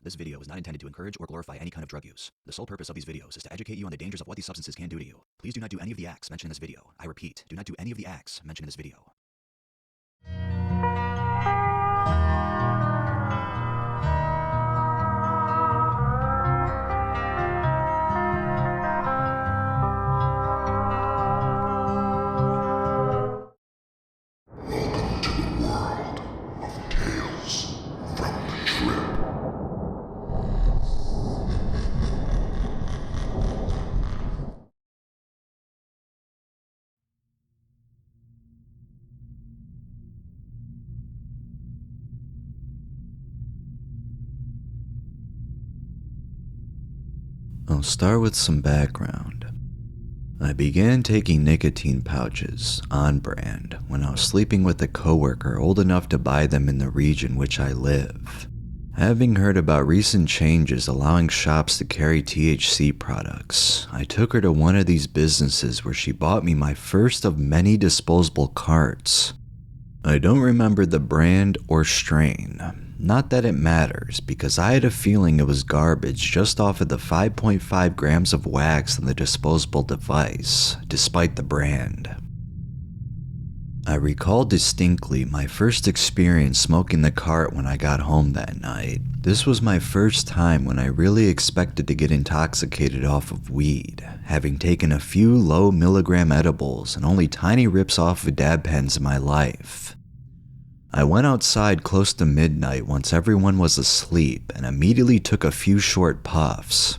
This video is not intended to encourage or glorify any kind of drug use. The sole purpose of these videos is to educate you on the dangers of what these substances can do to you. Please do not do any of the acts mentioned in this video. I repeat, do not do any of the acts mentioned in this video. Welcome to the world of Tales from the Trip. I'll start with some background. I began taking nicotine pouches, on brand, when I was sleeping with a coworker old enough to buy them in the region which I live. Having heard about recent changes allowing shops to carry THC products, I took her to one of these businesses where she bought me my first of many disposable carts. I don't remember the brand or strain. Not that it matters, because I had a feeling it was garbage just off of the 5.5 grams of wax in the disposable device, despite the brand. I recall distinctly my first experience smoking the cart when I got home that night. This was my first time when I really expected to get intoxicated off of weed, having taken a few low milligram edibles and only tiny rips off of dab pens in my life. I went outside close to midnight once everyone was asleep and immediately took a few short puffs.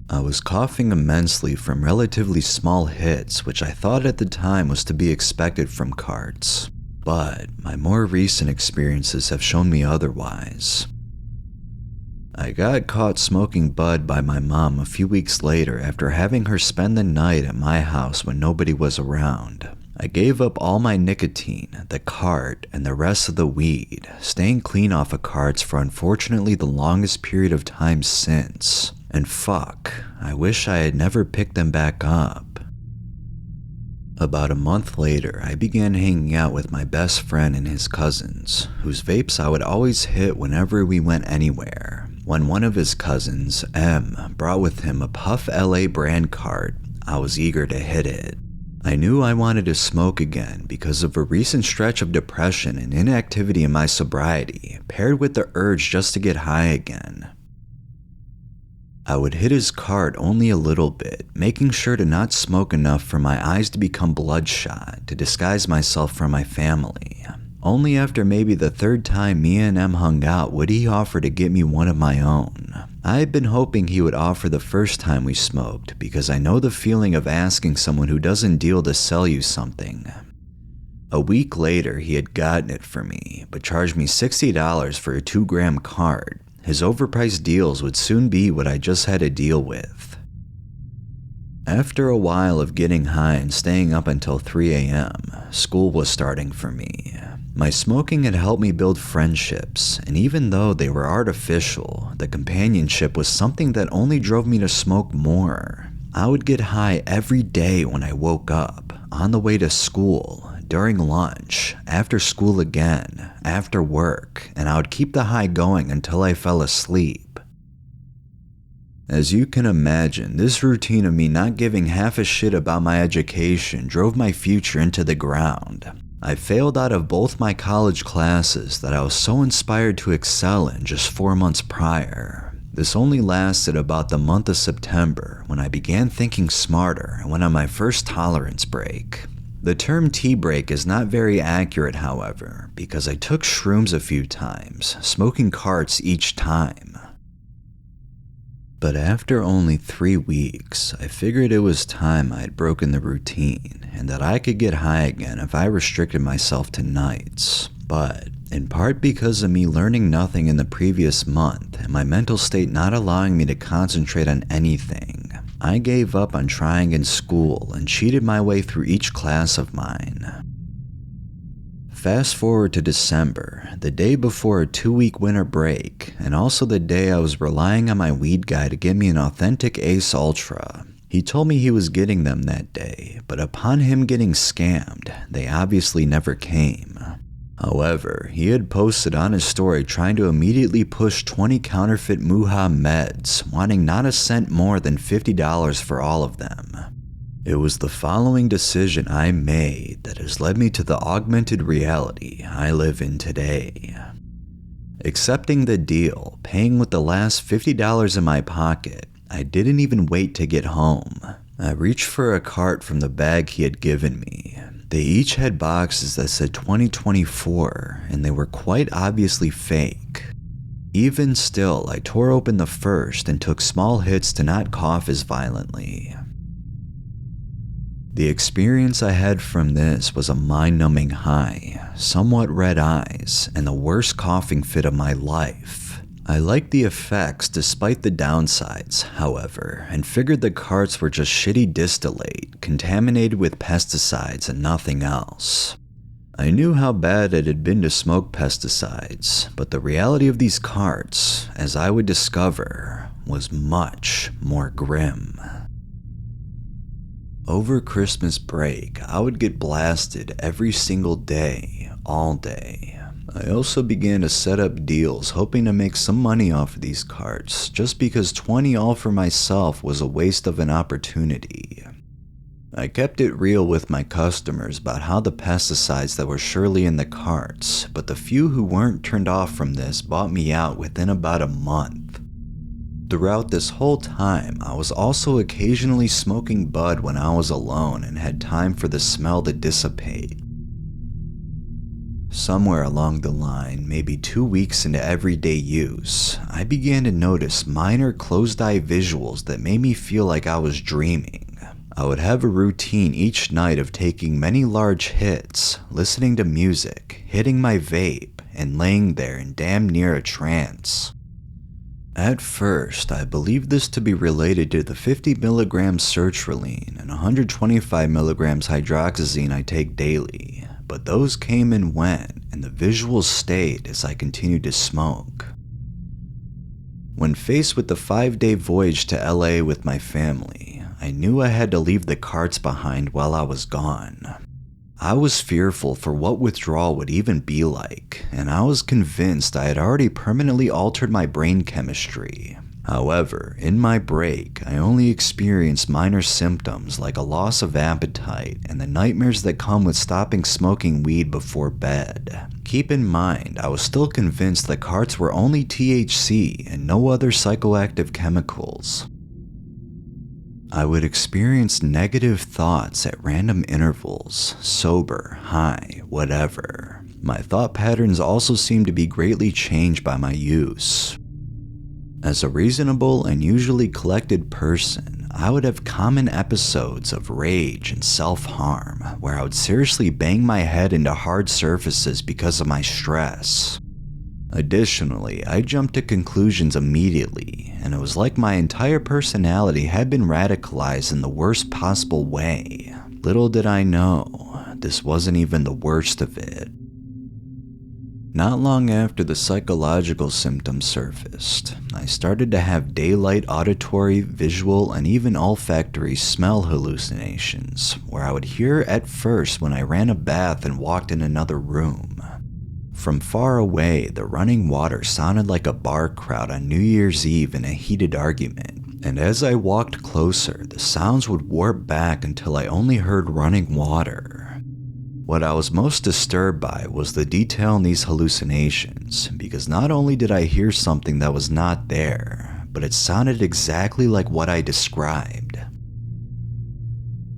I was coughing immensely from relatively small hits, which I thought at the time was to be expected from carts, but my more recent experiences have shown me otherwise. I got caught smoking bud by my mom a few weeks later after having her spend the night at my house when nobody was around. I gave up all my nicotine, the cart, and the rest of the weed, staying clean off of carts for unfortunately the longest period of time since. And fuck, I wish I had never picked them back up. About a month later, I began hanging out with my best friend and his cousins, whose vapes I would always hit whenever we went anywhere. When one of his cousins, M, brought with him a Puff LA brand cart, I was eager to hit it. I knew I wanted to smoke again because of a recent stretch of depression and inactivity in my sobriety, paired with the urge just to get high again. I would hit his cart only a little bit, making sure to not smoke enough for my eyes to become bloodshot to disguise myself from my family. Only after maybe the third time me and M hung out would he offer to get me one of my own. I had been hoping he would offer the first time we smoked because I know the feeling of asking someone who doesn't deal to sell you something. A week later, he had gotten it for me, but charged me $60 for a 2-gram cart. His overpriced deals would soon be what I just had to deal with. After a while of getting high and staying up until 3 a.m., school was starting for me. My smoking had helped me build friendships, and even though they were artificial, the companionship was something that only drove me to smoke more. I would get high every day when I woke up, on the way to school, during lunch, after school again, after work, and I would keep the high going until I fell asleep. As you can imagine, this routine of me not giving half a shit about my education drove my future into the ground. I failed out of both my college classes that I was so inspired to excel in just 4 months prior. This only lasted about the month of September when I began thinking smarter and went on my first tolerance break. The term tea break is not very accurate, however, because I took shrooms a few times, smoking carts each time. But after only 3 weeks, I figured it was time I had broken the routine and that I could get high again if I restricted myself to nights. But, in part because of me learning nothing in the previous month and my mental state not allowing me to concentrate on anything, I gave up on trying in school and cheated my way through each class of mine. Fast forward to December, the day before a 2-week winter break, and also the day I was relying on my weed guy to get me an authentic Ace Ultra. He told me he was getting them that day, but upon him getting scammed, they obviously never came. However, he had posted on his story trying to immediately push 20 counterfeit Muha meds, wanting not a cent more than $50 for all of them. It was the following decision I made that has led me to the augmented reality I live in today. Accepting the deal, paying with the last $50 in my pocket, I didn't even wait to get home. I reached for a cart from the bag he had given me. They each had boxes that said 2024, and they were quite obviously fake. Even still, I tore open the first and took small hits to not cough as violently. The experience I had from this was a mind-numbing high, somewhat red eyes, and the worst coughing fit of my life. I liked the effects despite the downsides, however, and figured the carts were just shitty distillate, contaminated with pesticides and nothing else. I knew how bad it had been to smoke pesticides, but the reality of these carts, as I would discover, was much more grim. Over Christmas break, I would get blasted every single day, all day. I also began to set up deals hoping to make some money off of these carts, just because 20 all for myself was a waste of an opportunity. I kept it real with my customers about how the pesticides that were surely in the carts, but the few who weren't turned off from this bought me out within about a month. Throughout this whole time, I was also occasionally smoking bud when I was alone and had time for the smell to dissipate. Somewhere along the line, maybe 2 weeks into everyday use, I began to notice minor closed-eye visuals that made me feel like I was dreaming. I would have a routine each night of taking many large hits, listening to music, hitting my vape, and laying there in damn near a trance. At first, I believed this to be related to the 50 mg sertraline and 125 mg hydroxyzine I take daily, but those came and went, and the visuals stayed as I continued to smoke. When faced with the 5-day voyage to LA with my family, I knew I had to leave the carts behind while I was gone. I was fearful for what withdrawal would even be like, and I was convinced I had already permanently altered my brain chemistry. However, in my break, I only experienced minor symptoms like a loss of appetite and the nightmares that come with stopping smoking weed before bed. Keep in mind, I was still convinced the carts were only THC and no other psychoactive chemicals. I would experience negative thoughts at random intervals, sober, high, whatever. My thought patterns also seemed to be greatly changed by my use. As a reasonable and usually collected person, I would have common episodes of rage and self-harm, where I would seriously bang my head into hard surfaces because of my stress. Additionally, I jumped to conclusions immediately, and it was like my entire personality had been radicalized in the worst possible way. Little did I know, this wasn't even the worst of it. Not long after the psychological symptoms surfaced, I started to have daylight auditory, visual, and even olfactory smell hallucinations, where I would hear at first when I ran a bath and walked in another room. From far away, the running water sounded like a bar crowd on New Year's Eve in a heated argument, and as I walked closer, the sounds would warp back until I only heard running water. What I was most disturbed by was the detail in these hallucinations, because not only did I hear something that was not there, but it sounded exactly like what I described.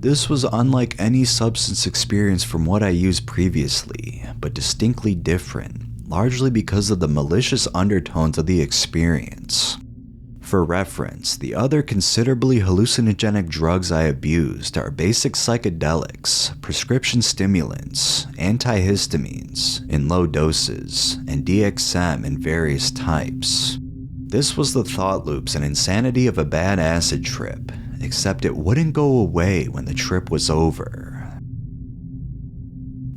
This was unlike any substance experience from what I used previously, but distinctly different, largely because of the malicious undertones of the experience. For reference, the other considerably hallucinogenic drugs I abused are basic psychedelics, prescription stimulants, antihistamines in low doses, and DXM in various types. This was the thought loops and insanity of a bad acid trip, except it wouldn't go away when the trip was over.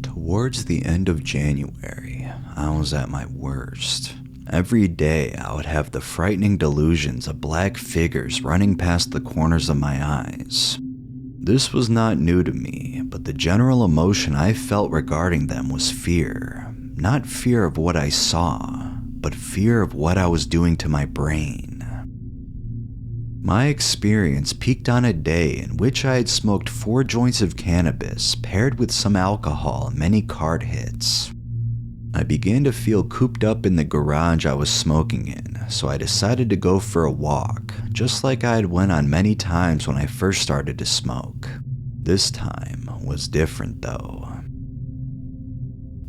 Towards the end of January, I was at my worst. Every day, I would have the frightening delusions of black figures running past the corners of my eyes. This was not new to me, but the general emotion I felt regarding them was fear. not fear of what I saw, but fear of what I was doing to my brain. My experience peaked on a day in which I had smoked 4 joints of cannabis paired with some alcohol and many card hits. I began to feel cooped up in the garage I was smoking in, so I decided to go for a walk, just like I had went on many times when I first started to smoke. This time was different though.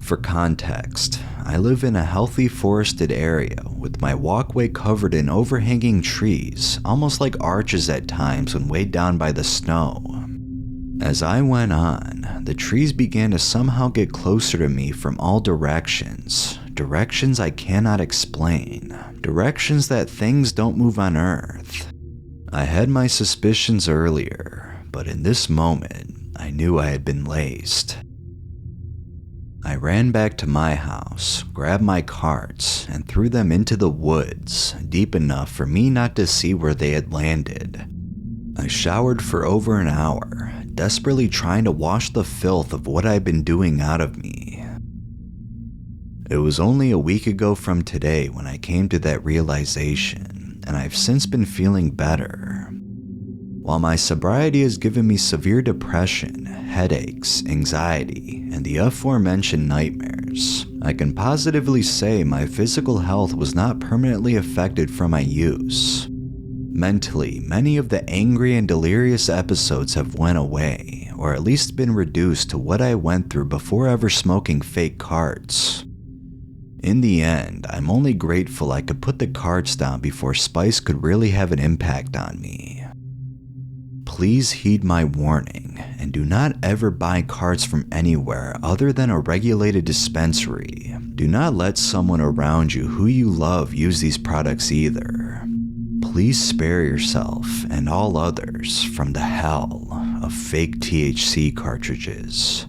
For context, I live in a healthy forested area with my walkway covered in overhanging trees, almost like arches at times when weighed down by the snow. As I went on, the trees began to somehow get closer to me from all directions, directions I cannot explain, directions that things don't move on Earth. I had my suspicions earlier, but in this moment, I knew I had been laced. I ran back to my house, grabbed my carts, and threw them into the woods, deep enough for me not to see where they had landed. I showered for over an hour, desperately trying to wash the filth of what I'd been doing out of me. It was only a week ago from today when I came to that realization, and I've since been feeling better. While my sobriety has given me severe depression, headaches, anxiety, and the aforementioned nightmares, I can positively say my physical health was not permanently affected from my use. Mentally, many of the angry and delirious episodes have went away, or at least been reduced to what I went through before ever smoking fake carts. In the end, I'm only grateful I could put the carts down before spice could really have an impact on me. Please heed my warning, and do not ever buy carts from anywhere other than a regulated dispensary. Do not let someone around you who you love use these products either. Please spare yourself and all others from the hell of fake THC cartridges.